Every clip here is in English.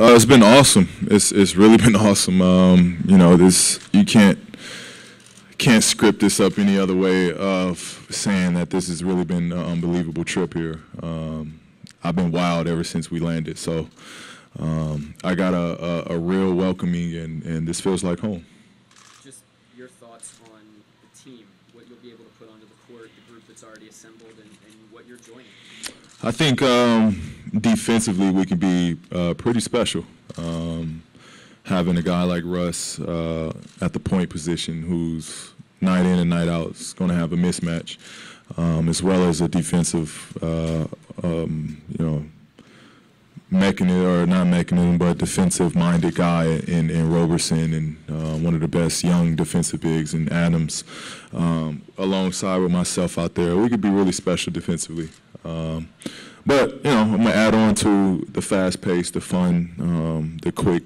It's been awesome. It's really been awesome. This you can't script this up any other way of saying that this has really been an unbelievable trip here. I've been wild ever since we landed. So I got a real welcoming, and this feels like home. Just your thoughts on the team, what you'll be able to put onto the court, the group that's already assembled, and what you're joining. I think defensively we can be pretty special. Having a guy like Russ at the point position who's night in and night out is going to have a mismatch, as well as a defensive, mechanism, or not mechanism, but defensive-minded guy in Roberson, and one of the best young defensive bigs in Adams, alongside with myself out there. We could be really special defensively. But, I'm going to add on to the fast pace, the fun, the quick,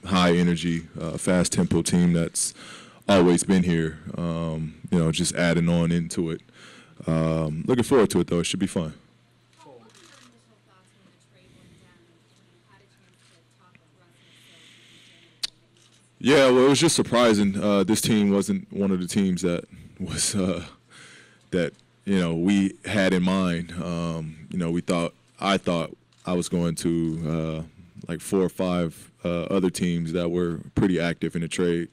high energy, fast tempo team that's always been here, just adding on into it. Looking forward to it, though. It should be fun. Yeah, well, it was just surprising. This team wasn't one of the teams that was we had in mind. I thought I was going to like 4 or 5 other teams that were pretty active in the trade,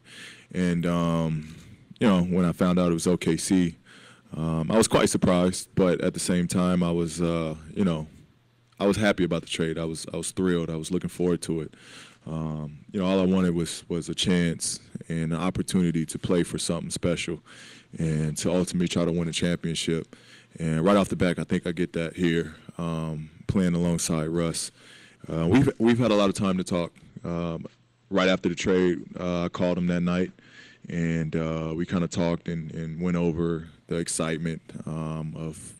and when I found out it was OKC, I was quite surprised. But at the same time, I was I was happy about the trade. I was thrilled. I was looking forward to it. All I wanted was a chance and an opportunity to play for something special, and to ultimately try to win a championship. And right off the back, I think I get that here, playing alongside Russ. We've had a lot of time to talk. Right after the trade, I called him that night, and we kind of talked and went over the excitement of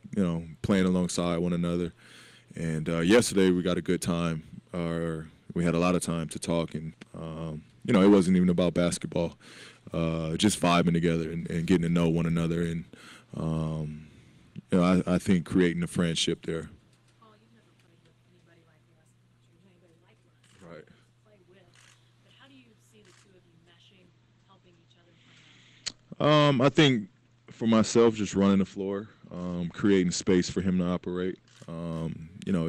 playing alongside one another. And yesterday we got a good time. We had a lot of time to talk, and it wasn't even about basketball. Just vibing together and getting to know one another, and I think creating a friendship there. Paul, you've never played with anybody like Russ, anybody like Russ. Right. Play with, but how do you see the two of you meshing, helping each other play out? I think for myself, just running the floor, creating space for him to operate.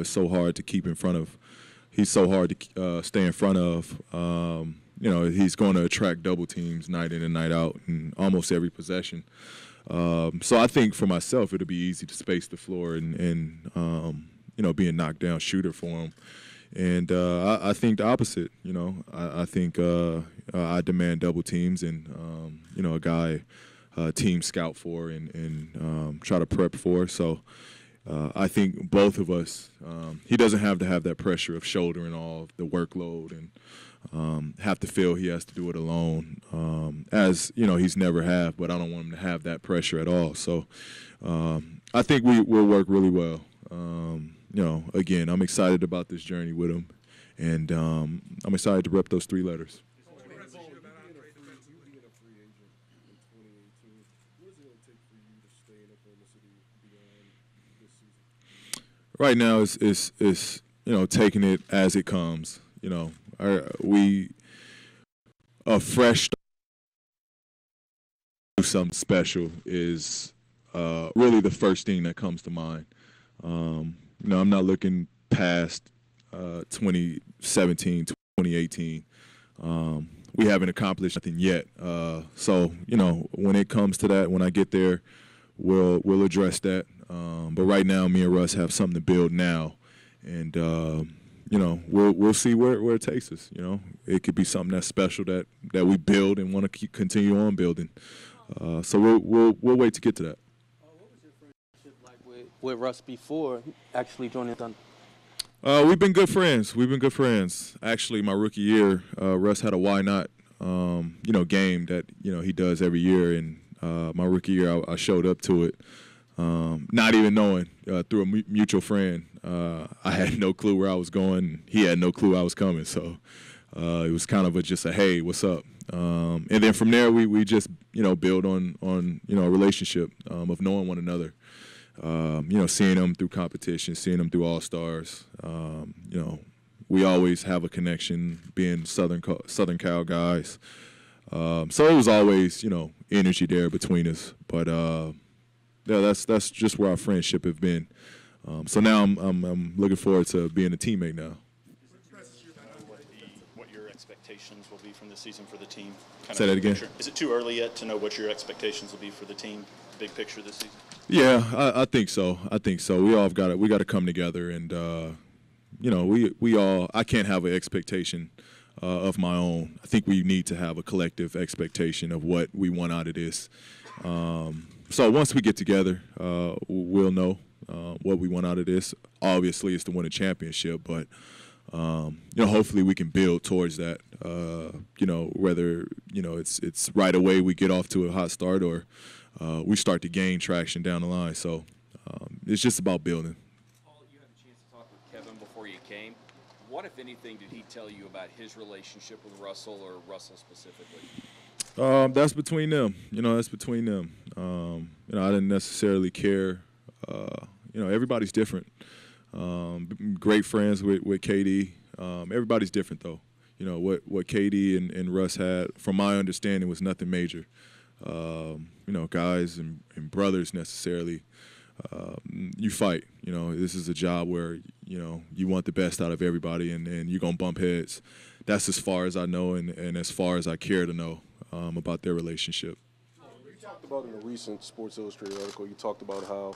It's so hard to keep in front of. He's so hard to stay in front of. He's going to attract double teams night in and night out in almost every possession. So I think for myself, it'll be easy to space the floor and be a knockdown shooter for him. And I think the opposite. I think I demand double teams and a guy team scout for and try to prep for. So. I think both of us, he doesn't have to have that pressure of shouldering all the workload and have to feel he has to do it alone, as, he's never have, but I don't want him to have that pressure at all. So I think we'll work really well. Again, I'm excited about this journey with him, and I'm excited to rep those 3 letters. Right now, it's taking it as it comes. A fresh do something special is really the first thing that comes to mind. I'm not looking past 2017, 2018. We haven't accomplished nothing yet. So when it comes to that, when I get there, we'll address that. But right now, me and Russ have something to build now, and we'll see where it takes us. It could be something that's special that we build and want to continue on building. So we'll wait to get to that. What was your friendship like with Russ before actually joining Thunder? We've been good friends. Actually, my rookie year, Russ had a why not game that he does every year, and my rookie year I showed up to it. Not even knowing, through a mutual friend. I had no clue where I was going. He had no clue I was coming. So it was kind of just a, hey, what's up? And then from there, we just, build on a relationship of knowing one another. Seeing them through competition, seeing them through All-Stars, we always have a connection, being Southern Cal guys. So it was always, energy there between us. But yeah, that's just where our friendship have been. So now I'm looking forward to being a teammate now. What your expectations will be from this season for the team? Say that again. Is it too early yet to know what your expectations will be for the team, big picture this season? Yeah, I think so. We all got to come together, and we all. I can't have an expectation of my own. I think we need to have a collective expectation of what we want out of this. So once we get together, we'll know what we want out of this. Obviously, it's to win a championship, but hopefully we can build towards that. Whether it's right away we get off to a hot start, or we start to gain traction down the line. So it's just about building. Paul, you had a chance to talk with Kevin before you came. What, if anything, did he tell you about his relationship with Russell, or Russell specifically? That's between them. That's between them. I didn't necessarily care. Everybody's different. Great friends with KD. Everybody's different, though. What KD and Russ had, from my understanding, was nothing major. Guys and brothers necessarily. You fight. This is a job where, you want the best out of everybody, and you're going to bump heads. That's as far as I know and as far as I care to know about their relationship. You talked about in a recent Sports Illustrated article, you talked about how,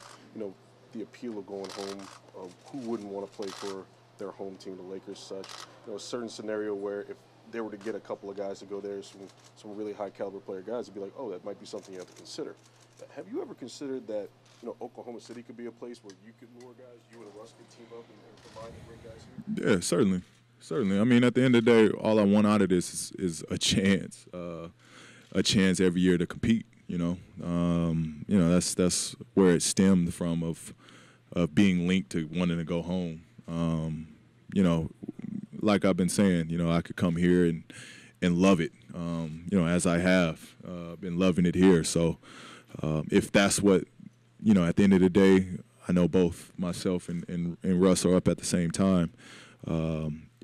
the appeal of going home, who wouldn't want to play for their home team, the Lakers, such. A certain scenario where if they were to get a couple of guys to go there, some really high caliber player guys, it'd be like, oh, that might be something you have to consider. Have you ever considered that, Oklahoma City could be a place where you could lure guys, you and Russ could team up and combine and bring guys here? Yeah, certainly. Certainly. I mean, at the end of the day, all I want out of this is a chance every year to compete. That's where it stemmed from, of being linked to wanting to go home. Like I've been saying, I could come here and love it. As I have been loving it here. So if that's what, at the end of the day, I know both myself and Russ are up at the same time.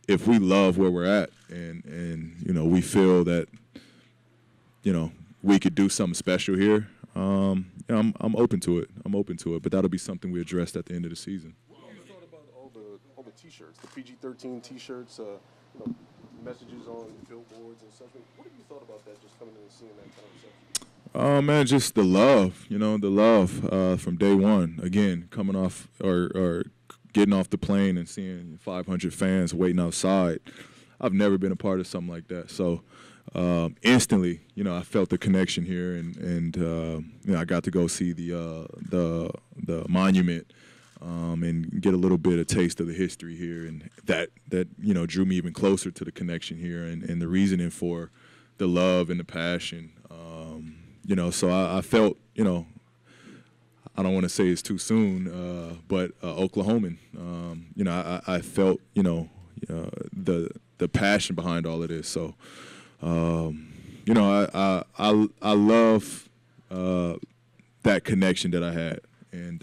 If we love where we're at and we feel that we could do something special here, I'm open to it. But that'll be something we addressed at the end of the season. What have you thought about all the T-shirts, the PG-13 T-shirts, messages on billboards and such? What have you thought about that, just coming in and seeing that kind of stuff? Man, just the love, from day one. Again, coming off or getting off the plane and seeing 500 fans waiting outside. I've never been a part of something like that. So instantly, I felt the connection here, and I got to go see the monument and get a little bit of taste of the history here, and that drew me even closer to the connection here and the reasoning for the love and the passion. So I felt, I don't want to say it's too soon, but Oklahoman. I felt, the passion behind all of this. So, I love that connection that I had, and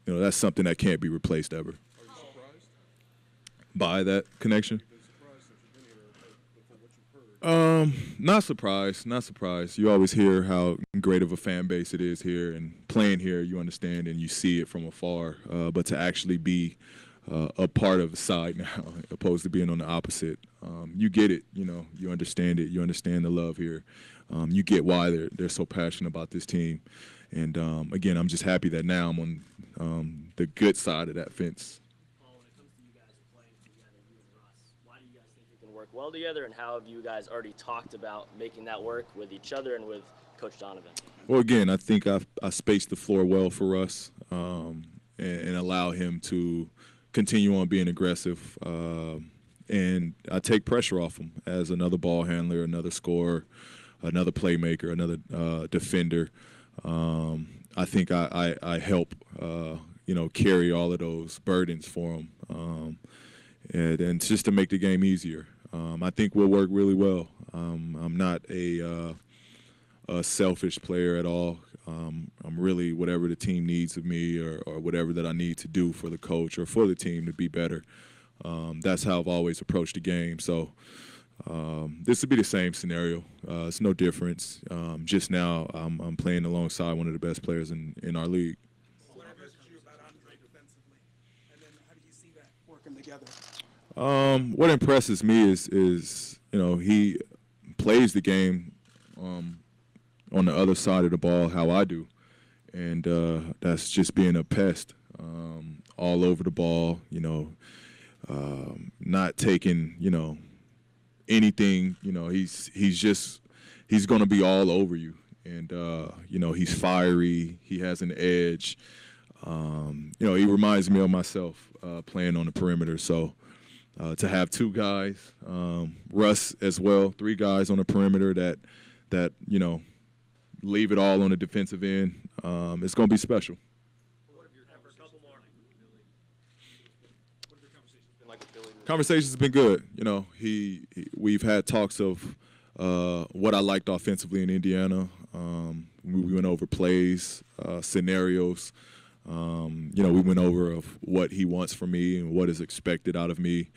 that's something that can't be replaced ever. Are you surprised by that connection? You've been surprised since you've been here, from what you've heard? Not surprised. You always hear how great of a fan base it is here, and playing here, you understand and you see it from afar. But to actually be a part of the side now, opposed to being on the opposite, you get it. You understand it. You understand the love here. You get why they're so passionate about this team. And again, I'm just happy that now I'm on the good side of that fence. Paul, when it comes to you guys playing together, you and Russ, why do you guys think you can work well together, and how have you guys already talked about making that work with each other and with Coach Donovan? Well, again, I think I spaced the floor well for Russ, and allow him to continue on being aggressive. And I take pressure off him as another ball handler, another scorer, another playmaker, another defender. I think I help, carry all of those burdens for him, and just to make the game easier. I think we'll work really well. I'm not a selfish player at all. I'm really whatever the team needs of me, or whatever that I need to do for the coach or for the team to be better. That's how I've always approached the game. So this would be the same scenario. It's no difference. Just now I'm playing alongside one of the best players in our league. What impressed you about Andre defensively, and then how do you see that working together? What impresses me is he plays the game on the other side of the ball how I do, and that's just being a pest all over the ball. Not taking anything. He's going to be all over you, and he's fiery. He has an edge. He reminds me of myself playing on the perimeter. So to have two guys, Russ as well, three guys on the perimeter that leave it all on the defensive end, it's going to be special. Conversation's been good. We've had talks of what I liked offensively in Indiana. We went over plays, scenarios. We went over of what he wants from me and what is expected out of me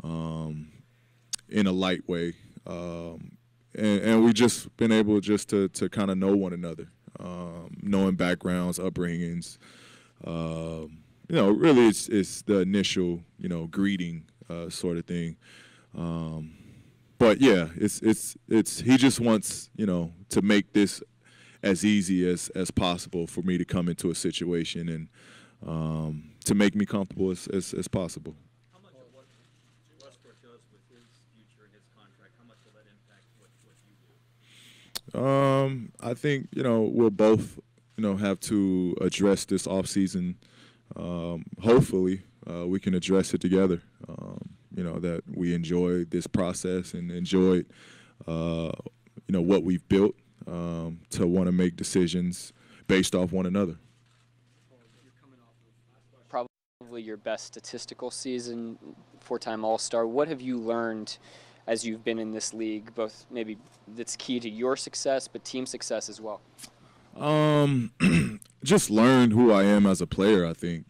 in a light way. And we've just been able just to kind of know one another, knowing backgrounds, upbringings. Really it's the initial, greeting sort of thing. But yeah, it's he just wants, to make this as easy as possible for me to come into a situation and to make me comfortable as possible. How much of what Westbrook does with his future and his contract, how much will that impact what you do? I think, we'll both, have to address this offseason. Hopefully we can address it together, that we enjoy this process and enjoy, what we've built to want to make decisions based off one another. Probably your best statistical season, four-time All-Star. What have you learned as you've been in this league, both maybe that's key to your success, but team success as well? Just learned who I am as a player, I think.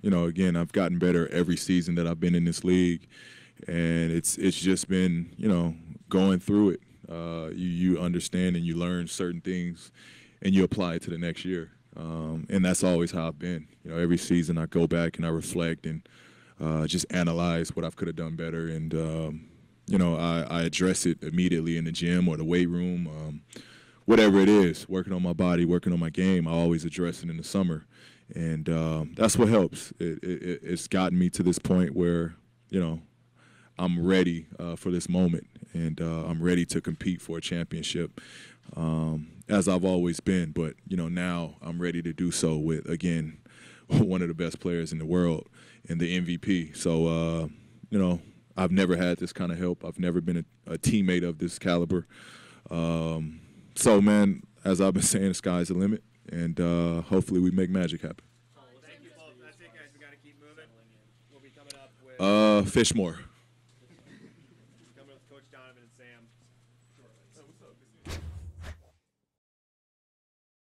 Again, I've gotten better every season that I've been in this league, and it's just been, going through it. You understand and you learn certain things, and you apply it to the next year. And that's always how I've been. Every season I go back and I reflect and just analyze what I could have done better. And, I address it immediately in the gym or the weight room, whatever it is, working on my body, working on my game. I always address it in the summer. And that's what helps. It's gotten me to this point where, I'm ready for this moment. And I'm ready to compete for a championship, as I've always been. But, now I'm ready to do so with, again, one of the best players in the world and the MVP. So, I've never had this kind of help. I've never been a teammate of this caliber. So, man, as I've been saying, the sky's the limit, and hopefully we make magic happen. Thank you both. That's it, guys. We got to keep moving. We'll be coming up with Fish more.